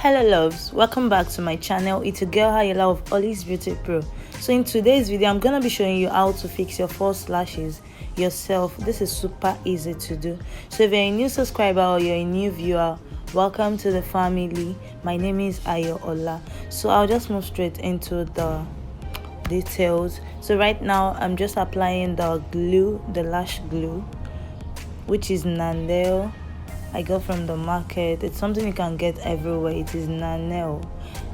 Hello loves, welcome back to my channel. It's a girl Hayela of Holly's Beauty Pro. So in today's video I'm gonna be showing you how to fix your false lashes yourself. This is super easy to do. So if you're a new subscriber or you're a new viewer, welcome to the family. My name is Ayo. So I'll just move straight into the details. So right now I'm just applying the glue, the lash glue, which is Nanel. I got from the market. It's something you can get everywhere. It is Nanel.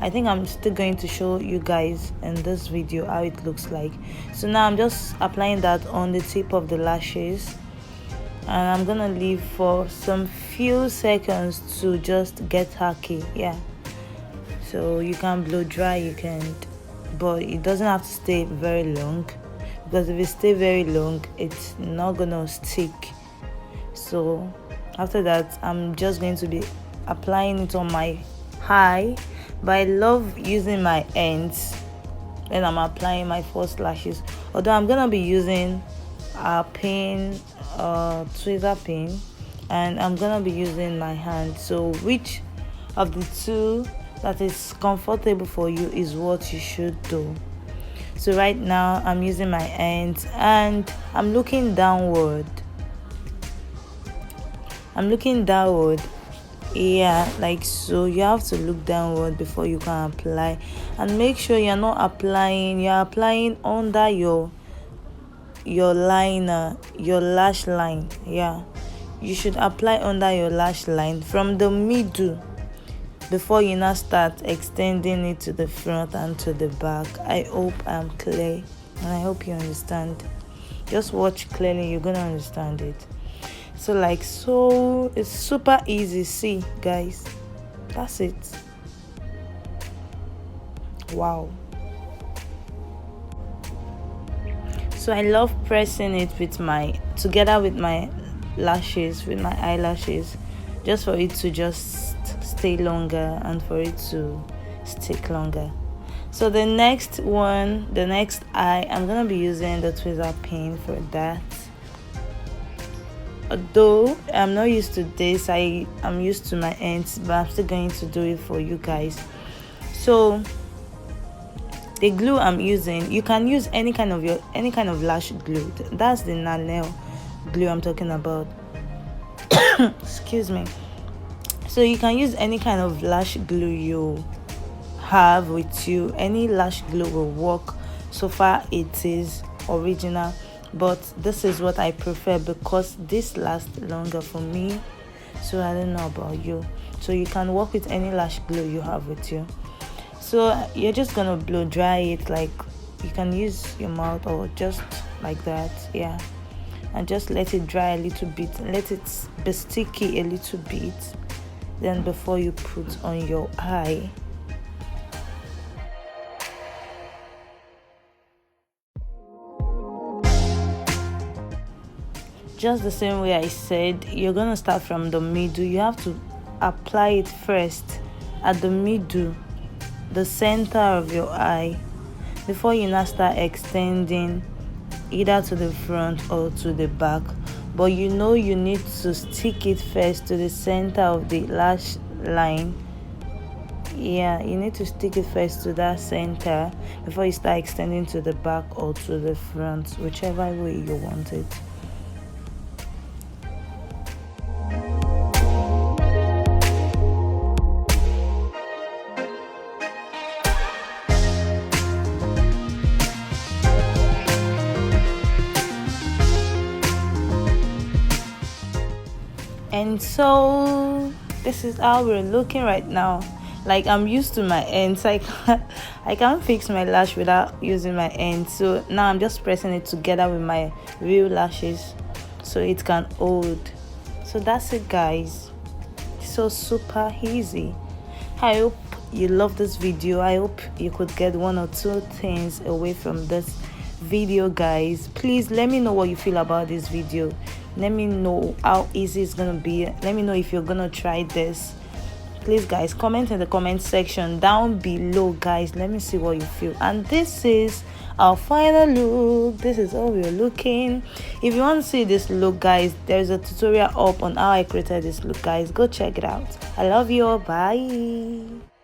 I think I'm still going to show you guys in this video how it looks like. So now I'm just applying that on the tip of the lashes, and I'm gonna leave for some few seconds to just get tacky. Yeah, so you can blow dry, you can, but it doesn't have to stay very long, because if it stay very long it's not gonna stick. So after that I'm just going to be applying it on my eye, but I love using my ends when I'm applying my false lashes, although I'm gonna be using a pin, tweezer pin, and I'm gonna be using my hand. So which of the two that is comfortable for you is what you should do. So right now I'm using my ends and I'm looking downward. Yeah, like so. You have to look downward before you can apply, and make sure you're not applying, you're applying under your liner, your lash line. Yeah, you should apply under your lash line from the middle before you now start extending it to the front and to the back. I hope I'm clear, and I hope you understand. Just watch clearly, you're gonna understand it. So like so, it's super easy. See guys, that's it. Wow. So I love pressing it with together with my lashes, with my eyelashes, just for it to just stay longer and for it to stick longer. So the next eye, I'm gonna be using the tweezer pin for that. Although I'm not used to this, I'm used to my ends, but I'm still going to do it for you guys. So the glue I'm using, you can use any kind of lash glue. That's the Nanel glue I'm talking about. Excuse me. So you can use any kind of lash glue you have with you. Any lash glue will work so far it is original, but this is what I prefer because this lasts longer for me. So I don't know about you. So you can work with any lash glue you have with you. So you're just gonna blow dry it, like you can use your mouth or just like that. Yeah, and just let it dry a little bit, let it be sticky a little bit, then before you put on your eye. Just the same way I said, you're gonna start from the middle. You have to apply it first at the middle, the center of your eye, before you now start extending either to the front or to the back. But you know you need to stick it first to the center of the lash line. Yeah, you need to stick it first to that center before you start extending to the back or to the front, whichever way you want it. And so this is how we're looking right now. Like I'm used to my ends. I can't fix my lash without using my ends. So now I'm just pressing it together with my real lashes so it can hold. So that's it guys. So super easy. I hope you love this video. I hope you could get one or two things away from this video guys. Please let me know what you feel about this video. Let me know how easy it's gonna be. Let me know if you're gonna try this. please guys, comment in the comment section down below, guys. Let me see what you feel. And this is our final look. This is how we're looking. If you want to see this look, guys, there's a tutorial up on how I created this look, guys. Go check it out. I love you all. Bye.